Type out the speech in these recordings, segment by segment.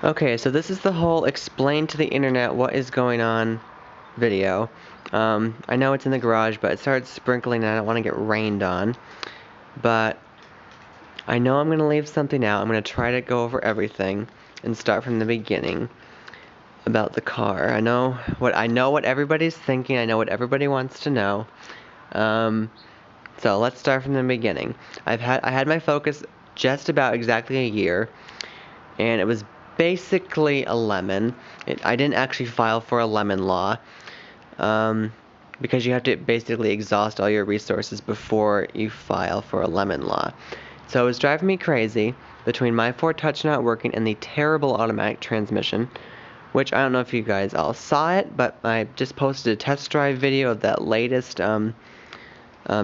Okay, so this is the whole explain to the internet what is going on video. I know it's in the garage, but it started sprinkling and I don't want to get rained on. But I know I'm going to leave something out. I'm going to try to go over everything and start from the beginning about the car. I know what everybody's thinking. I know what everybody wants to know. So let's start from the beginning. I had my Focus just about exactly a year, and it was basically a lemon. I didn't actually file for a lemon law, because you have to basically exhaust all your resources before you file for a lemon law. So it was driving me crazy between my Ford Touch not working and the terrible automatic transmission, which I don't know if you guys all saw it, but I just posted a test drive video of that latest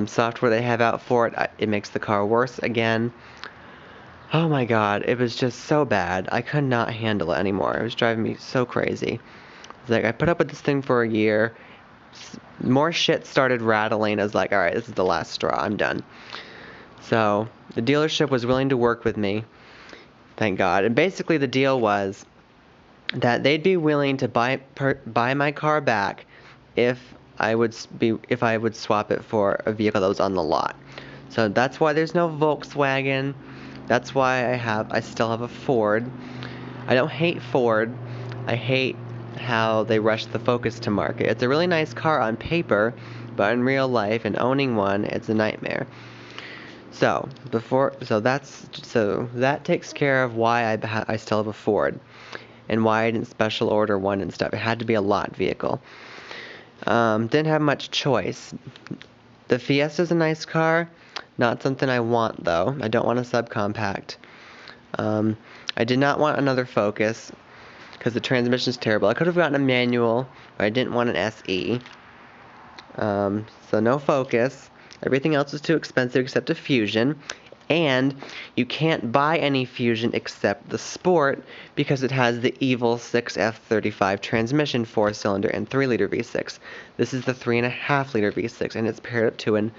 software they have out for it. It makes the car worse again. Oh my god, it was just so bad. I could not handle it anymore. It was driving me so crazy. It's like I put up with this thing for a year. More shit started rattling. I was like, alright, this is the last straw. I'm done. So, the dealership was willing to work with me. Thank God. And basically the deal was that they'd be willing to buy my car back if I would swap it for a vehicle that was on the lot. So that's why there's no Volkswagen. That's why I still have a Ford. I don't hate Ford. I hate how they rushed the Focus to market. It's a really nice car on paper, but in real life and owning one, it's a nightmare. So that takes care of why I still have a Ford, and why I didn't special order one and stuff. It had to be a lot vehicle. Didn't have much choice. The Fiesta's a nice car, not something I want though. I don't want a subcompact. I did not want another Focus because the transmission is terrible. I could have gotten a manual, but I didn't want an SE. So no Focus. Everything else was too expensive except a Fusion. And you can't buy any Fusion except the Sport because it has the evil 6F35 transmission, 4-cylinder and 3-liter V6. This is the 3.5-liter V6, and it's paired up to an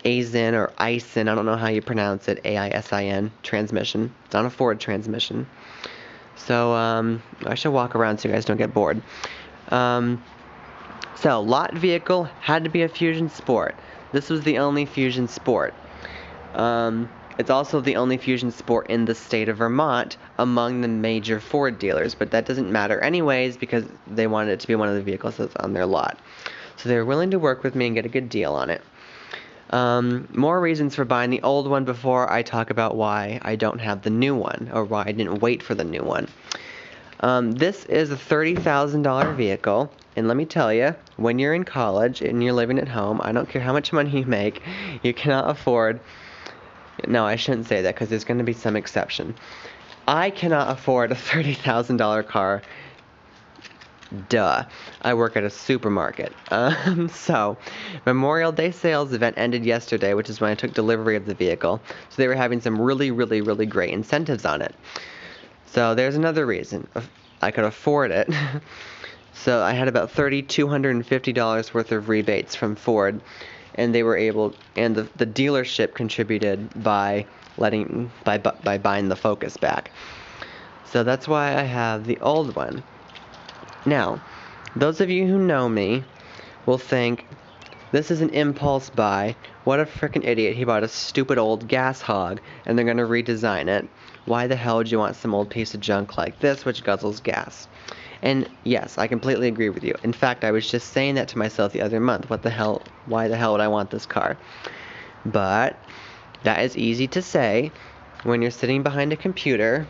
Aisin or Aisin, I don't know how you pronounce it, AISIN transmission. It's on a Ford transmission. So, I should walk around so you guys don't get bored. So, lot vehicle had to be a Fusion Sport. This was the only Fusion Sport. It's also the only Fusion Sport in the state of Vermont among the major Ford dealers, but that doesn't matter anyways because they wanted it to be one of the vehicles that's on their lot. So they were willing to work with me and get a good deal on it. More reasons for buying the old one before I talk about why I don't have the new one, or why I didn't wait for the new one. This is a $30,000 vehicle, and let me tell you, when you're in college and you're living at home, I don't care how much money you make, you cannot afford... No, I shouldn't say that because there's going to be some exception. I cannot afford a $30,000 car. Duh. I work at a supermarket. So, Memorial Day sales event ended yesterday, which is when I took delivery of the vehicle. So they were having some really, really, really great incentives on it. So there's another reason. I could afford it. So I had about $3,250 worth of rebates from Ford, and they were able, and the dealership contributed by buying the Focus back. So that's why I have the old one. Now, those of you who know me will think, this is an impulse buy. What a frickin' idiot. He bought a stupid old gas hog, and they're gonna redesign it. Why the hell would you want some old piece of junk like this, which guzzles gas? And yes, I completely agree with you. In fact, I was just saying that to myself the other month. What the hell? Why the hell would I want this car? But that is easy to say when you're sitting behind a computer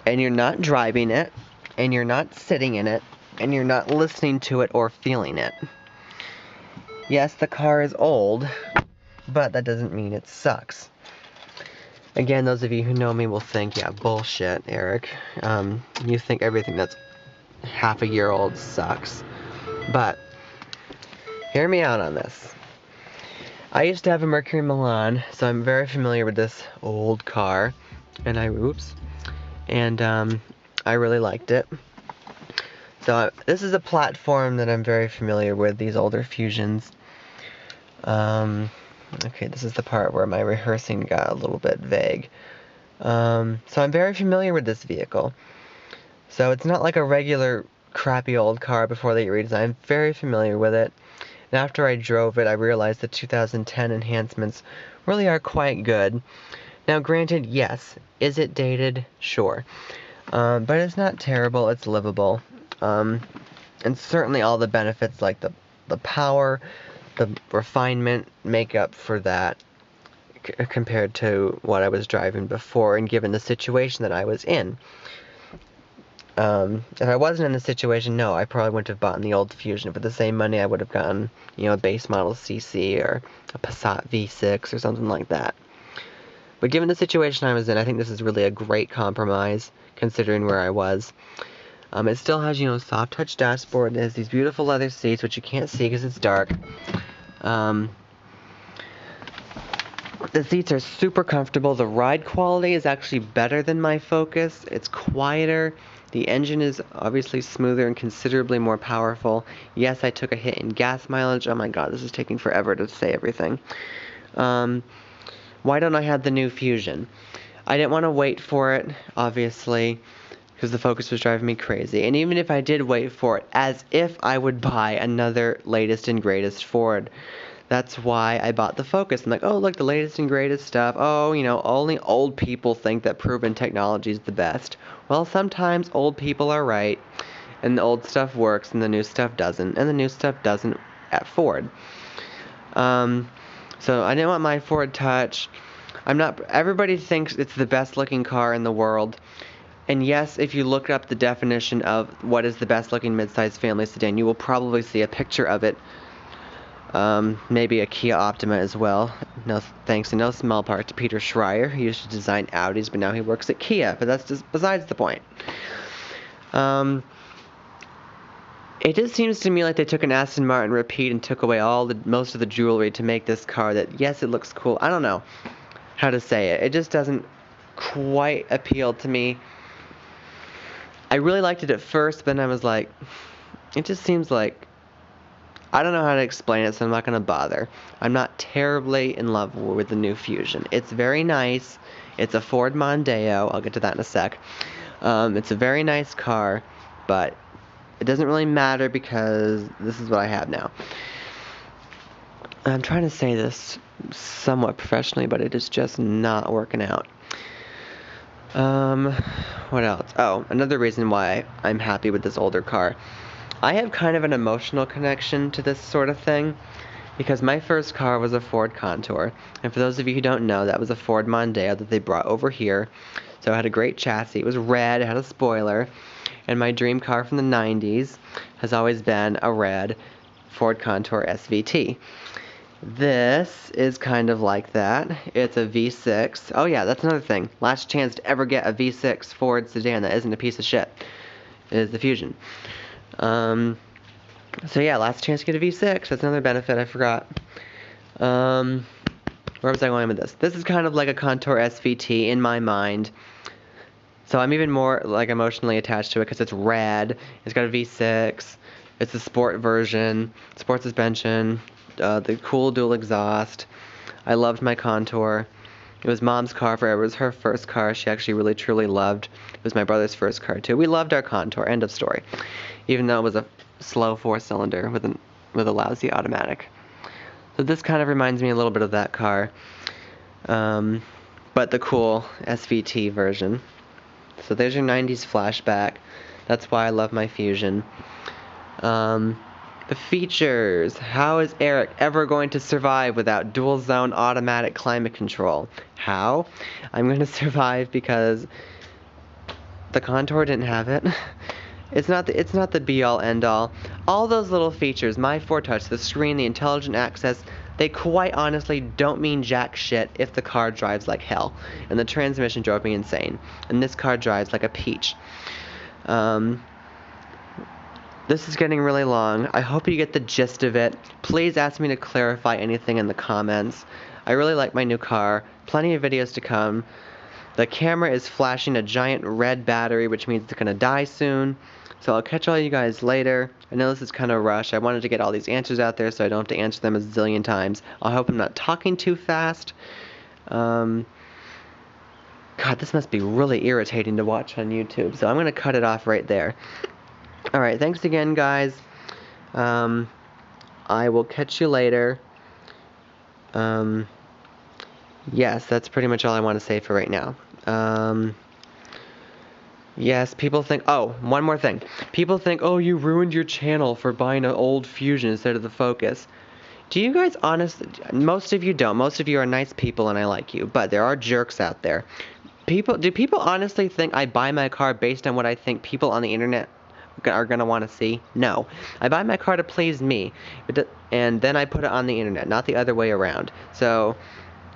and you're not driving it and you're not sitting in it and you're not listening to it or feeling it. Yes, the car is old, but that doesn't mean it sucks. Again, those of you who know me will think, yeah, bullshit, Eric. You think everything that's half a year old sucks. But, hear me out on this. I used to have a Mercury Milan, so I'm very familiar with this old car. And I really liked it. So this is a platform that I'm very familiar with, these older Fusions. Okay, this is the part where my rehearsing got a little bit vague. So I'm very familiar with this vehicle. So it's not like a regular crappy old car before they redesigned. I'm very familiar with it. And after I drove it, I realized the 2010 enhancements really are quite good. Now, granted, yes, is it dated? Sure. But it's not terrible, it's livable. And certainly all the benefits like the power, the refinement make up for that compared to what I was driving before and given the situation that I was in. If I wasn't in the situation, no, I probably wouldn't have bought the old Fusion. For the same money, I would have gotten, a base model CC or a Passat V6 or something like that. But given the situation I was in, I think this is really a great compromise, considering where I was. It still has, soft touch dashboard. It has these beautiful leather seats, which you can't see because it's dark. The seats are super comfortable. The ride quality is actually better than my Focus. It's quieter. The engine is obviously smoother and considerably more powerful. Yes, I took a hit in gas mileage. Oh my god, this is taking forever to say everything. Why don't I have the new Fusion? I didn't want to wait for it, obviously, because the Focus was driving me crazy. And even if I did wait for it, as if I would buy another latest and greatest Ford. That's why I bought the Focus. I'm like, oh, look, the latest and greatest stuff. Oh, only old people think that proven technology is the best. Well, sometimes old people are right, and the old stuff works, and the new stuff doesn't, and the new stuff doesn't at Ford. So I didn't want my Ford Touch. Everybody thinks it's the best looking car in the world. And yes, if you look up the definition of what is the best looking midsize family sedan, you will probably see a picture of it. Maybe a Kia Optima as well. No thanks and no small part to Peter Schreier, who used to design Audis, but now he works at Kia. But that's just besides the point. It just seems to me like they took an Aston Martin repeat and took away most of the jewelry to make this car that, yes, it looks cool. I don't know how to say it. It just doesn't quite appeal to me. I really liked it at first, but then I was like, it just seems like, I don't know how to explain it, so I'm not going to bother. I'm not terribly in love with the new Fusion. It's very nice. It's a Ford Mondeo. I'll get to that in a sec. It's a very nice car, but it doesn't really matter because this is what I have now. I'm trying to say this somewhat professionally, but it is just not working out. What else? Oh, another reason why I'm happy with this older car. I have kind of an emotional connection to this sort of thing because my first car was a Ford Contour. And for those of you who don't know, that was a Ford Mondeo that they brought over here. So it had a great chassis. It was red, it had a spoiler. And my dream car from the 90s has always been a red Ford Contour SVT. This is kind of like that. It's a V6. Oh yeah, that's another thing. Last chance to ever get a V6 Ford sedan that isn't a piece of shit is the Fusion. So yeah, last chance to get a V6. That's another benefit I forgot. Where was I going with this? This is kind of like a Contour SVT in my mind. So I'm even more like emotionally attached to it because it's red. It's got a V6. It's the sport version, sport suspension, the cool dual exhaust. I loved my Contour. It was Mom's car forever. It was her first car. She actually really truly loved. It was my brother's first car too. We loved our Contour. End of story. Even though it was a slow 4-cylinder with a lousy automatic. So this kind of reminds me a little bit of that car, but the cool SVT version. So there's your 90s flashback. That's why I love my Fusion. The features. How is Eric ever going to survive without dual zone automatic climate control? How? I'm going to survive because the Contour didn't have it. It's not the be all end all. All those little features, my Ford Touch, the screen, the intelligent access, they quite honestly don't mean jack shit if the car drives like hell. And the transmission drove me insane. And this car drives like a peach. This is getting really long. I hope you get the gist of it. Please ask me to clarify anything in the comments. I really like my new car. Plenty of videos to come. The camera is flashing a giant red battery, which means it's going to die soon. So I'll catch all you guys later. I know this is kind of rushed. I wanted to get all these answers out there so I don't have to answer them a zillion times. I hope I'm not talking too fast. God, this must be really irritating to watch on YouTube, so I'm going to cut it off right there. Alright, thanks again, guys. I will catch you later. Yes, that's pretty much all I want to say for right now. Yes, people think, oh, one more thing. People think, oh, you ruined your channel for buying an old Fusion instead of the Focus. Do you guys honestly, most of you don't. Most of you are nice people and I like you, but there are jerks out there. Do people honestly think I buy my car based on what I think people on the internet are going to want to see? No. I buy my car to please me, and then I put it on the internet, not the other way around. So,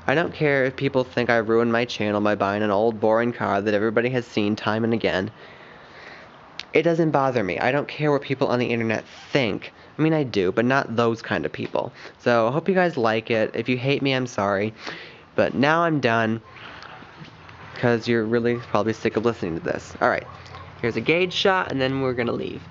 I don't care if people think I ruined my channel by buying an old boring car that everybody has seen time and again. It doesn't bother me. I don't care what people on the internet think. I mean, I do, but not those kind of people. So, I hope you guys like it. If you hate me, I'm sorry. But now I'm done, because you're really probably sick of listening to this. Alright, here's a gauge shot, and then we're gonna leave.